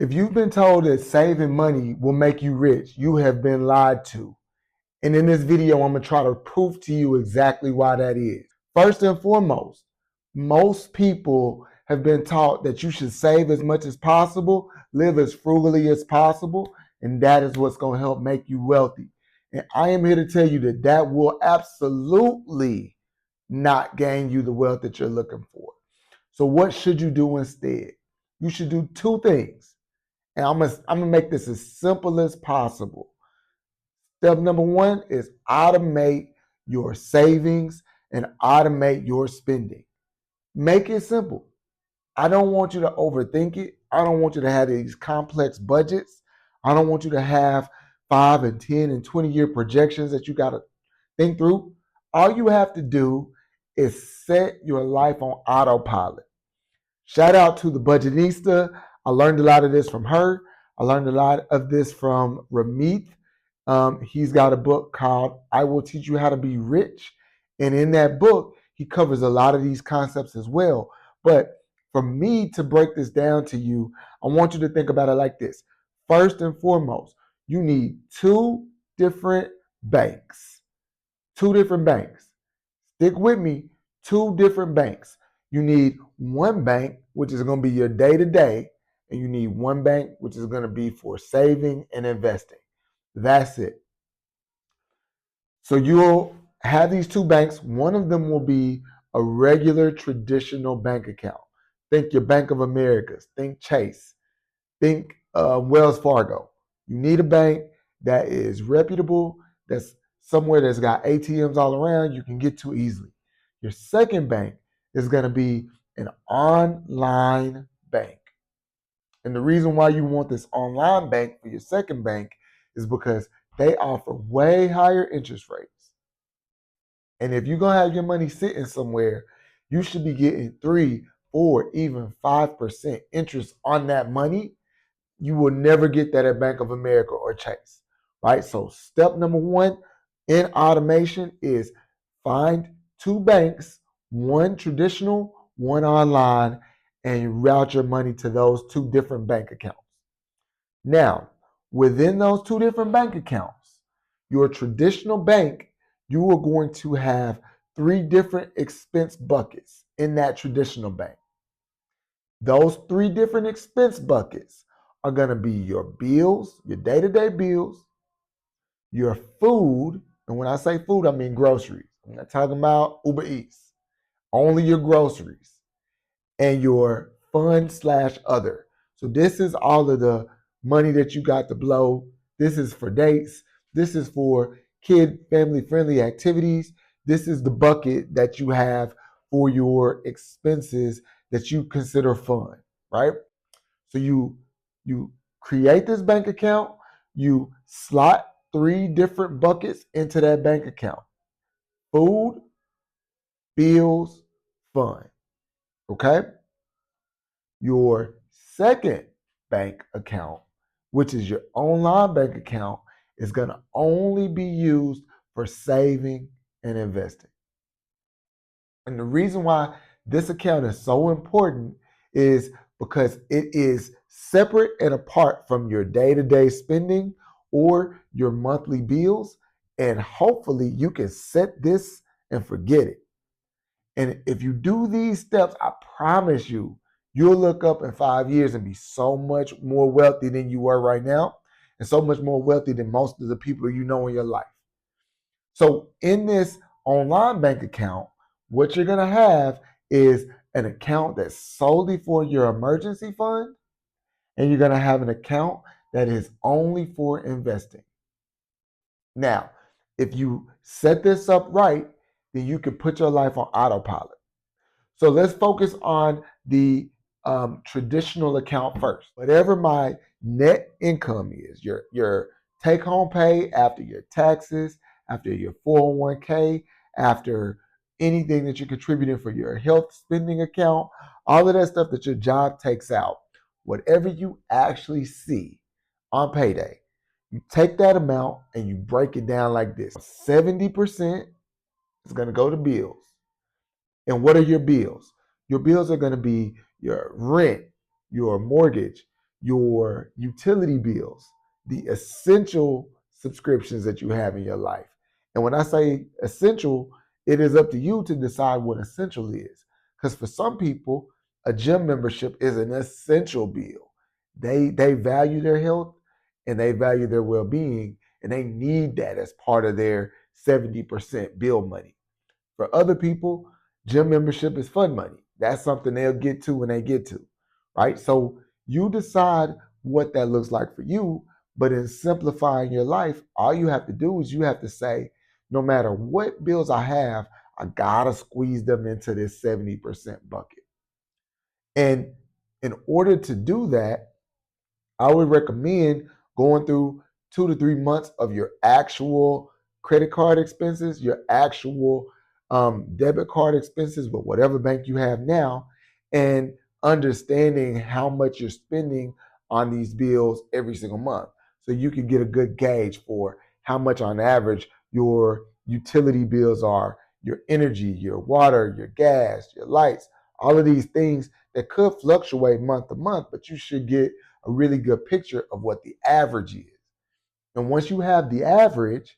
If you've been told that saving money will make you rich, you have been lied to. And in this video, I'm going to try to prove to you exactly why that is. First and foremost, most people have been taught that you should save as much as possible, live as frugally as possible, and that is what's going to help make you wealthy. And I am here to tell you that that will absolutely not gain you the wealth that you're looking for. So what should you do instead? You should do two things. And I'm gonna make this as simple as possible. Step number one is automate your savings and automate your spending. Make it simple. I don't want you to overthink it. I don't want you to have these complex budgets. I don't want you to have 5 and 10 and 20-year projections that you got to think through. All you have to do is set your life on autopilot. Shout out to the Budgetista. I learned a lot of this from her. I learned a lot of this from Ramit. He's got a book called I Will Teach You How to Be Rich. And in that book, he covers a lot of these concepts as well. But for me to break this down to you, I want you to think about it like this. First and foremost, you need two different banks. Two different banks. Stick with me, two different banks. You need one bank, which is going to be your day-to-day, and you need one bank, which is going to be for saving and investing. That's it. So you'll have these two banks. One of them will be a regular traditional bank account. Think your Bank of Americas, think Chase, think Wells Fargo. You need a bank that is reputable, that's somewhere that's got ATMs all around you can get to easily. Your second bank is going to be an online bank. And the reason why you want this online bank for your second bank is because they offer way higher interest rates. And if you're going to have your money sitting somewhere, you should be getting 3, 4, even 5% interest on that money. You will never get that at Bank of America or Chase, right? So step number one in automation is find two banks, one traditional, one online, and route your money to those two different bank accounts. Now, within those two different bank accounts, your traditional bank, you are going to have 3 different expense buckets in that traditional bank. Those 3 different expense buckets are going to be your bills, your day-to-day bills, your food, and when I say food, I mean groceries. I'm not talking about Uber Eats, only your groceries, and your fund/other. So this is all of the money that you got to blow. This is for dates. This is for kid, family-friendly activities. This is the bucket that you have for your expenses that you consider fun, right? So you create this bank account, you slot 3 different buckets into that bank account. Food, bills, fun. Okay? Your second bank account, which is your online bank account, is going to only be used for saving and investing. And the reason why this account is so important is because it is separate and apart from your day-to-day spending or your monthly bills. And hopefully you can set this and forget it. And if you do these steps, I promise you, you'll look up in 5 years and be so much more wealthy than you are right now, and so much more wealthy than most of the people you know in your life. So in this online bank account, what you're going to have is an account that's solely for your emergency fund, and you're going to have an account that is only for investing. Now, if you set this up right, then you can put your life on autopilot. So let's focus on the traditional account first. Whatever my net income is, your take-home pay after your taxes, after your 401k, after anything that you're contributing for your health spending account, all of that stuff that your job takes out, whatever you actually see on payday, you take that amount and you break it down like this. 70% is going to go to bills. And what are your bills? Your bills are going to be your rent, your mortgage, your utility bills, the essential subscriptions that you have in your life. And when I say essential, it is up to you to decide what essential is. Because for some people, a gym membership is an essential bill. They value their health and they value their well-being, and they need that as part of their 70% bill money. For other people, gym membership is fun money. That's something they'll get to when they get to, right? So you decide what that looks like for you. But in simplifying your life, all you have to do is you have to say, no matter what bills I have, I gotta squeeze them into this 70% bucket. And in order to do that, I would recommend going through 2 to 3 months of your actual credit card expenses, your actual debit card expenses with whatever bank you have now, and understanding how much you're spending on these bills every single month. So you can get a good gauge for how much on average your utility bills are, your energy, your water, your gas, your lights, all of these things that could fluctuate month to month, but you should get a really good picture of what the average is. And once you have the average,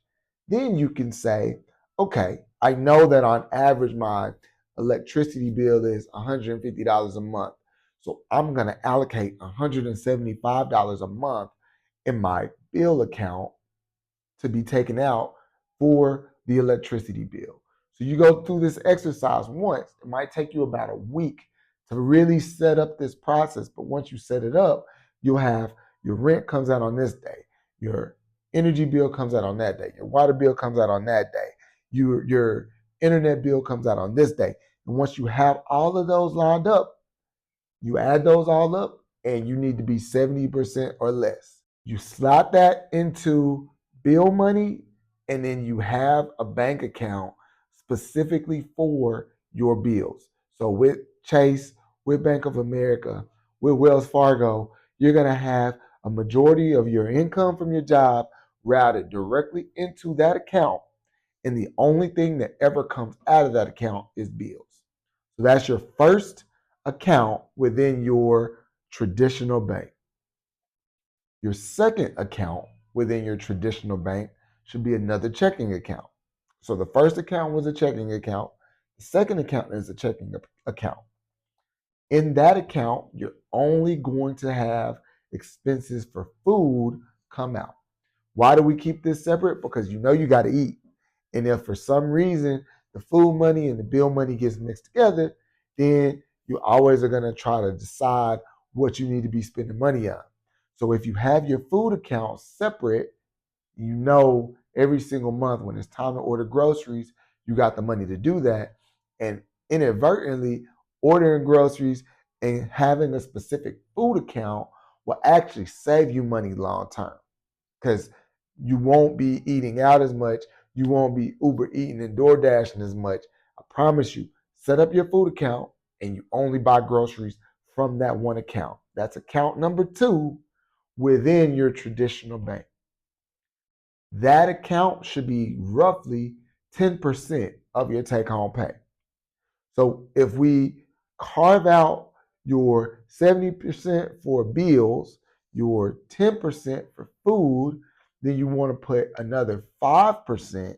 then you can say, okay, I know that on average my electricity bill is $150 a month. So I'm going to allocate $175 a month in my bill account to be taken out for the electricity bill. So you go through this exercise once. It might take you about a week to really set up this process. But once you set it up, you'll have your rent comes out on this day, your energy bill comes out on that day, your water bill comes out on that day, your internet bill comes out on this day. And once you have all of those lined up, you add those all up and you need to be 70% or less. You slot that into bill money, and then you have a bank account specifically for your bills. So with Chase, with Bank of America, with Wells Fargo, you're going to have a majority of your income from your job routed directly into that account. And the only thing that ever comes out of that account is bills. So that's your first account within your traditional bank. Your second account within your traditional bank should be another checking account. So the first account was a checking account. The second account is a checking account. In that account, you're only going to have expenses for food come out. Why do we keep this separate? Because you know you got to eat. And if for some reason the food money and the bill money gets mixed together, then you always are going to try to decide what you need to be spending money on. So if you have your food account separate, you know every single month when it's time to order groceries, you got the money to do that. And inadvertently, ordering groceries and having a specific food account will actually save you money long term, because you won't be eating out as much. You won't be Uber eating and door dashing as much. I promise you, set up your food account and you only buy groceries from that one account. That's account number 2 within your traditional bank. That account should be roughly 10% of your take home pay. So if we carve out your 70% for bills, your 10% for food, then you want to put another 5%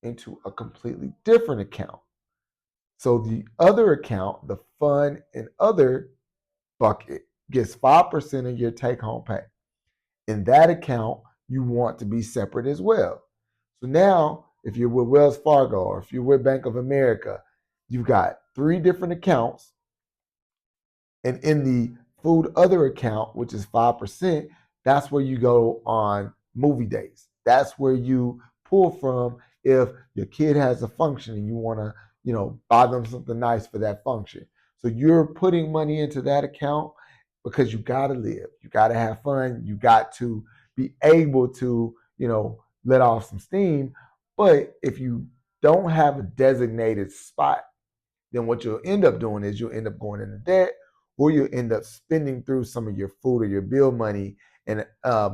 into a completely different account. So the other account, the fun and other bucket, gets 5% of your take home pay. In that account, you want to be separate as well. So now, if you're with Wells Fargo or if you're with Bank of America, you've got 3 different accounts. And in the food other account, which is 5%, that's where you go on movie dates. That's where you pull from if your kid has a function and you want to, buy them something nice for that function. So you're putting money into that account because you got to live. You got to have fun. You got to be able to, let off some steam. But if you don't have a designated spot, then what you'll end up doing is you'll end up going into debt, or you'll end up spending through some of your food or your bill money. And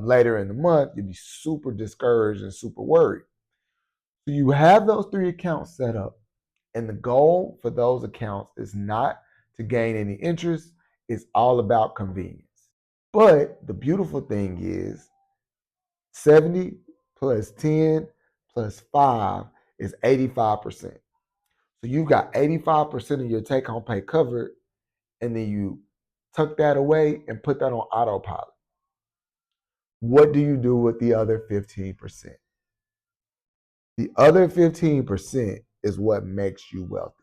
later in the month, you'll be super discouraged and super worried. So you have those 3 accounts set up. And the goal for those accounts is not to gain any interest. It's all about convenience. But the beautiful thing is 70 plus 10 plus 5 is 85%. So you've got 85% of your take home pay covered, and then you tuck that away and put that on autopilot. What do you do with the other 15%? The other 15% is what makes you wealthy.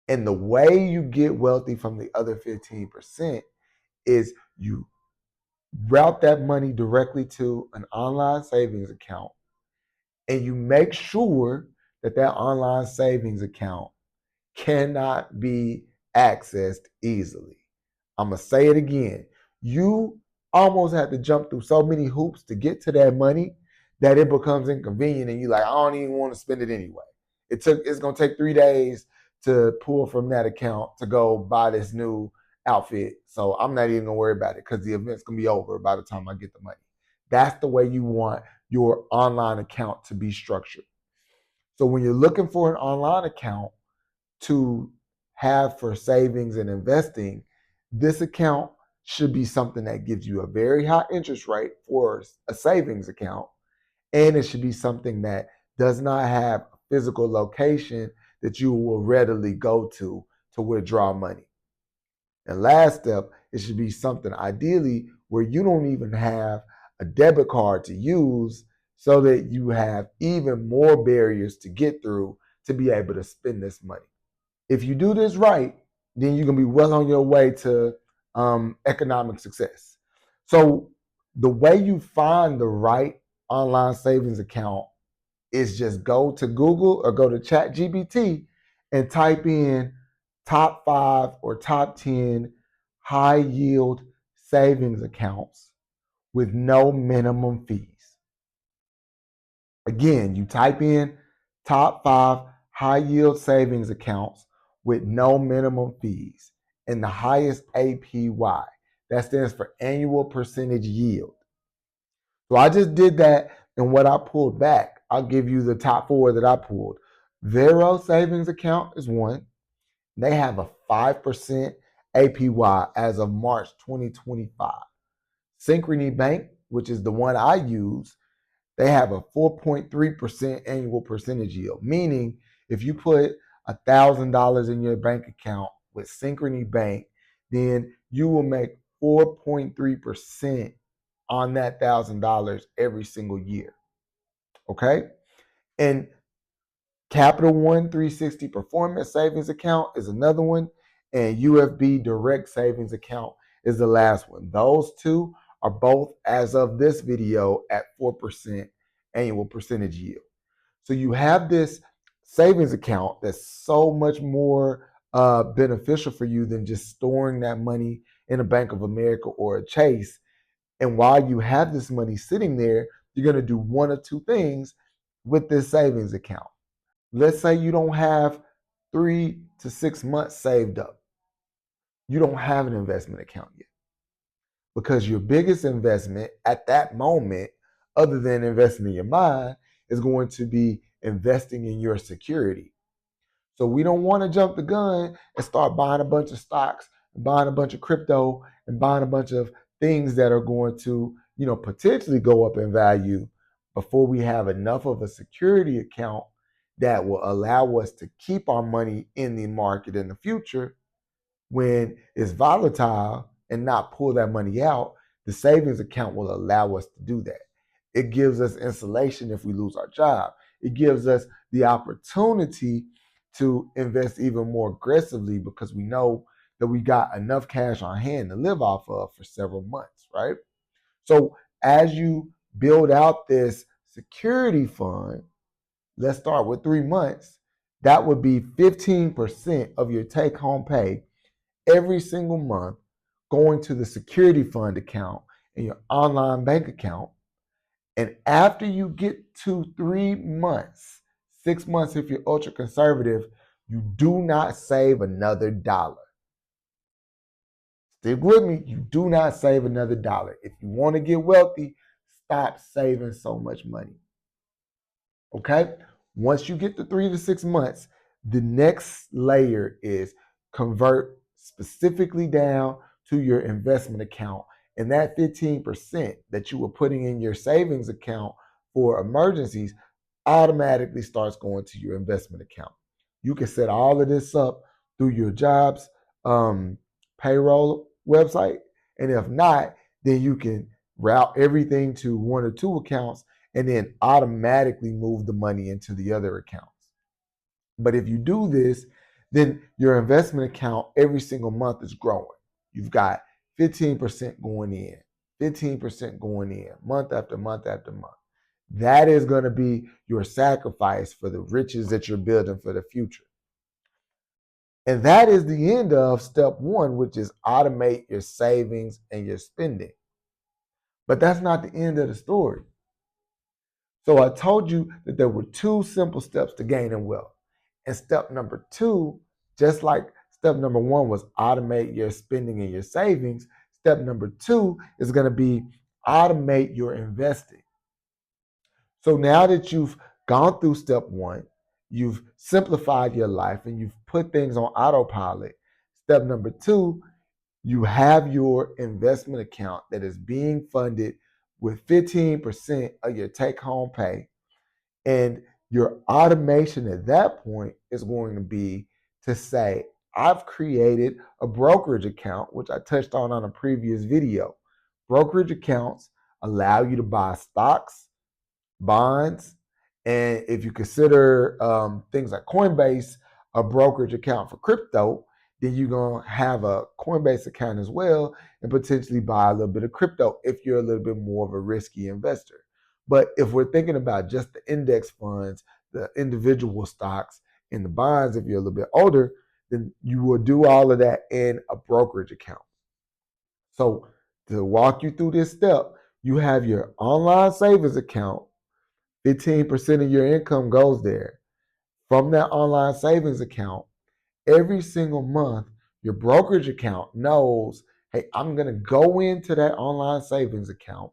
And the way you get wealthy from the other 15% is you route that money directly to an online savings account, and you make sure that that online savings account cannot be accessed easily. I'm going to say it again. You almost have to jump through so many hoops to get to that money that it becomes inconvenient and you're like, I don't even want to spend it anyway. It's going to take 3 days to pull from that account to go buy this new outfit. So I'm not even going to worry about it because the event's going to be over by the time I get the money. That's the way you want your online account to be structured. So when you're looking for an online account to have for savings and investing, this account should be something that gives you a very high interest rate for a savings account. And it should be something that does not have a physical location that you will readily go to withdraw money. And last step, it should be something ideally where you don't even have a debit card to use so that you have even more barriers to get through to be able to spend this money. If you do this right, then you're going to be well on your way to economic success. So the way you find the right online savings account is just go to Google or go to ChatGPT and type in top 5 or top 10 high yield savings accounts with no minimum fees. Again, you type in top 5 high yield savings accounts with no minimum fees and the highest APY. That stands for annual percentage yield. So I just did that, and what I pulled back, I'll give you the top 4 that I pulled. Vero savings account is one. They have a 5% APY as of March 2025. Synchrony Bank, which is the one I use, they have a 4.3% annual percentage yield, meaning if you put $1,000 in your bank account with Synchrony Bank, then you will make 4.3% on that $1,000 every single year. Okay? And Capital One 360 Performance Savings Account is another one, and UFB Direct Savings Account is the last one. Those two are both, as of this video, at 4% annual percentage yield. So you have this savings account that's so much more beneficial for you than just storing that money in a Bank of America or a Chase. And while you have this money sitting there, you're going to do one of two things with this savings account. Let's say you don't have 3 to 6 months saved up. You don't have an investment account yet because your biggest investment at that moment, other than investing in your mind, is going to be investing in your security. So we don't want to jump the gun and start buying a bunch of stocks, buying a bunch of crypto, and buying a bunch of things that are going to, potentially go up in value before we have enough of a security account that will allow us to keep our money in the market in the future when it's volatile and not pull that money out. The savings account will allow us to do that. It gives us insulation if we lose our job. It gives us the opportunity to invest even more aggressively because we know that we got enough cash on hand to live off of for several months, right? So as you build out this security fund, let's start with 3 months. That would be 15% of your take home pay every single month going to the security fund account in your online bank account. And after you get to 3 months, 6 months if you're ultra conservative, you do not save another dollar. Stick with me. You do not save another dollar. If you want to get wealthy, stop saving so much money. Okay? Once you get to 3 to 6 months, the next layer is convert specifically down to your investment account. And that 15% that you were putting in your savings account for emergencies automatically starts going to your investment account. You can set all of this up through your job's payroll website. And if not, then you can route everything to one or two accounts and then automatically move the money into the other accounts. But if you do this, then your investment account every single month is growing. You've got 15% going in, 15% going in, month after month after month. That is going to be your sacrifice for the riches that you're building for the future. And that is the end of step one, which is automate your savings and your spending. But that's not the end of the story. So I told you that there were two simple steps to gaining wealth. And step number two, just like step number one was automate your spending and your savings, step number two is going to be automate your investing. So now that you've gone through step one, you've simplified your life and you've put things on autopilot. Step number two, you have your investment account that is being funded with 15% of your take home pay. And your automation at that point is going to be to say, I've created a brokerage account, which I touched on a previous video. Brokerage accounts allow you to buy stocks, bonds, and if you consider things like Coinbase a brokerage account for crypto, then you're going to have a Coinbase account as well and potentially buy a little bit of crypto if you're a little bit more of a risky investor. But if we're thinking about just the index funds, the individual stocks, and the bonds, if you're a little bit older, then you will do all of that in a brokerage account. So to walk you through this step, you have your online savings account. 15% of your income goes there. From that online savings account, every single month, your brokerage account knows, hey, I'm going to go into that online savings account.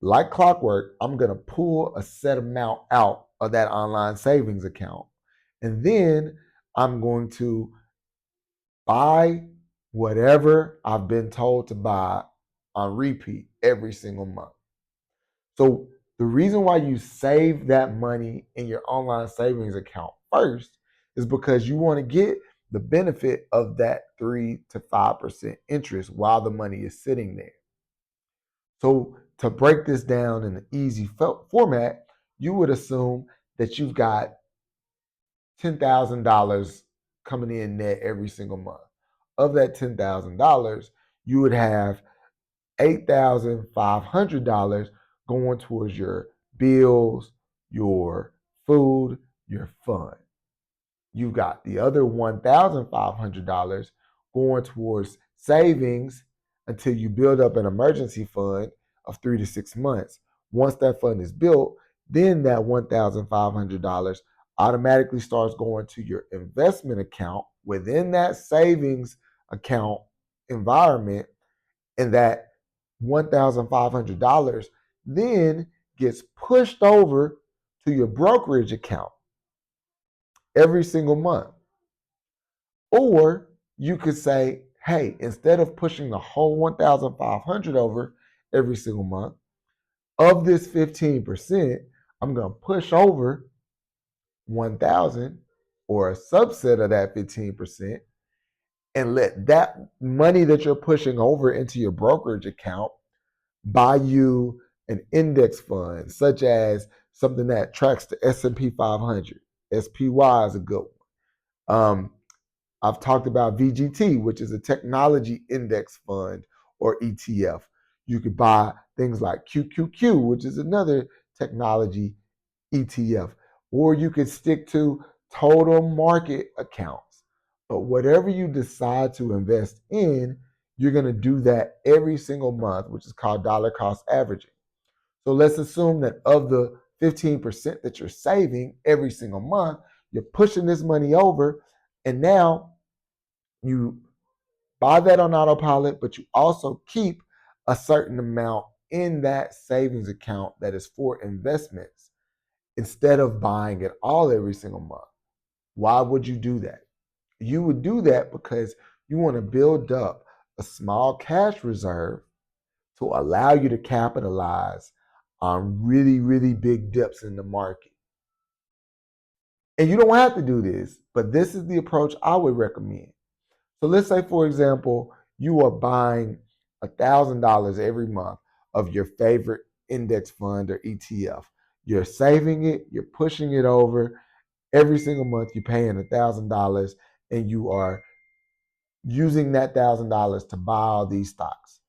Like clockwork, I'm going to pull a set amount out of that online savings account. And then I'm going to buy whatever I've been told to buy on repeat every single month. So the reason why you save that money in your online savings account first is because you want to get the benefit of that 3 to 5% interest while the money is sitting there. So to break this down in an easy format, you would assume that you've got $10,000 coming in net every single month. Of that $10,000, you would have $8,500 going towards your bills, your food, your fun. You've got the other $1,500 going towards savings until you build up an emergency fund of 3 to 6 months. Once that fund is built, then that $1,500 automatically starts going to your investment account within that savings account environment, and that $1,500 then gets pushed over to your brokerage account every single month. Or you could say, hey, instead of pushing the whole 1,500 over every single month, of this 15%, I'm going to push over 1,000 or a subset of that 15% and let that money that you're pushing over into your brokerage account buy you an index fund, such as something that tracks the S&P 500. SPY is a good one. I've talked about VGT, which is a technology index fund or ETF. You could buy things like QQQ, which is another technology ETF, or you could stick to total market accounts. But whatever you decide to invest in, you're going to do that every single month, which is called dollar cost averaging. So let's assume that of the 15% that you're saving every single month, you're pushing this money over, and now you buy that on autopilot, but you also keep a certain amount in that savings account that is for investments instead of buying it all every single month. Why would you do that? You would do that because you want to build up a small cash reserve to allow you to capitalize on really, really big dips in the market. And you don't have to do this, but this is the approach I would recommend. So let's say, for example, you are buying $1,000 every month of your favorite index fund or ETF. You're saving it, you're pushing it over. Every single month, you're paying $1,000 and you are using that $1,000 to buy all these stocks.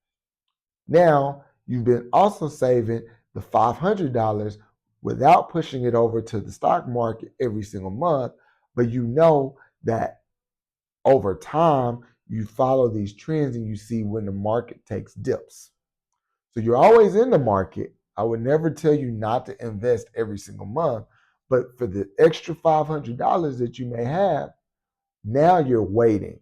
Now, you've been also saving the $500 without pushing it over to the stock market every single month, but you know that over time, you follow these trends and you see when the market takes dips. So you're always in the market. I would never tell you not to invest every single month, but for the extra $500 that you may have, now you're waiting.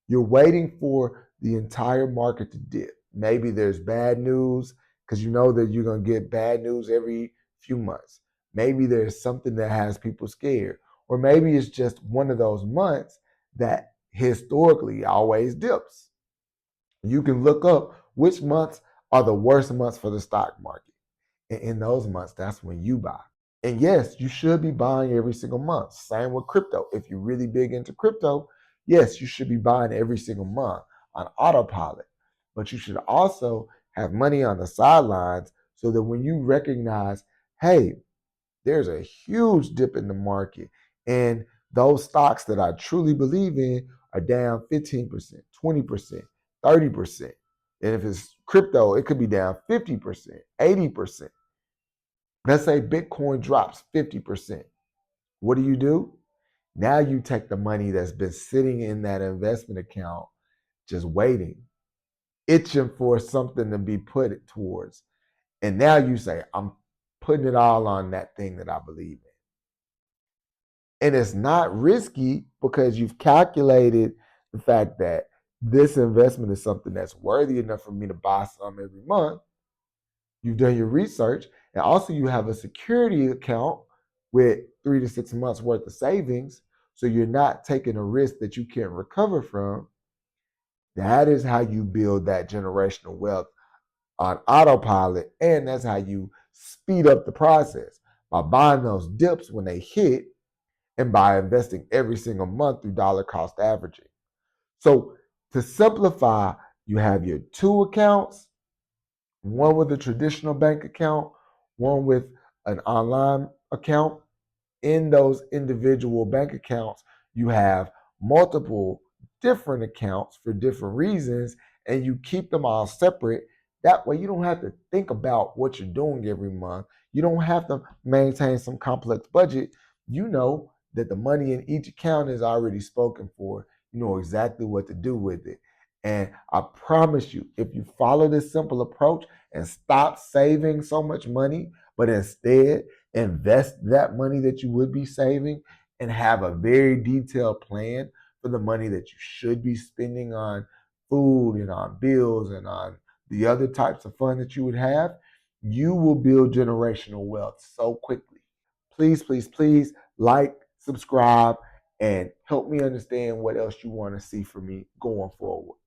You're waiting for the entire market to dip. Maybe there's bad news because you know that you're going to get bad news every few months. Maybe there's something that has people scared. Or maybe it's just one of those months that historically always dips. You can look up which months are the worst months for the stock market. And in those months, that's when you buy. And yes, you should be buying every single month. Same with crypto. If you're really big into crypto, yes, you should be buying every single month on autopilot. But you should also have money on the sidelines so that when you recognize, hey, there's a huge dip in the market, and those stocks that I truly believe in are down 15%, 20%, 30%. And if it's crypto, it could be down 50%, 80%. Let's say Bitcoin drops 50%. What do? Now you take the money that's been sitting in that investment account, just waiting, itching for something to be put towards. And now you say, I'm putting it all on that thing that I believe in. And it's not risky because you've calculated the fact that this investment is something that's worthy enough for me to buy some every month. You've done your research, and also you have a security account with 3 to 6 months worth of savings, so you're not taking a risk that you can't recover from. That is how you build that generational wealth on autopilot, and that's how you speed up the process by buying those dips when they hit and by investing every single month through dollar cost averaging. So to simplify, you have your two accounts, one with a traditional bank account, one with an online account. In those individual bank accounts, you have multiple different accounts for different reasons, and you keep them all separate. That way, you don't have to think about what you're doing every month. You don't have to maintain some complex budget. You know that the money in each account is already spoken for. You know exactly what to do with it. And I promise you, if you follow this simple approach and stop saving so much money, but instead invest that money that you would be saving and have a very detailed plan for the money that you should be spending on food and on bills and on the other types of fun that you would have, you will build generational wealth so quickly. Please, please, please like, subscribe, and help me understand what else you want to see from me going forward.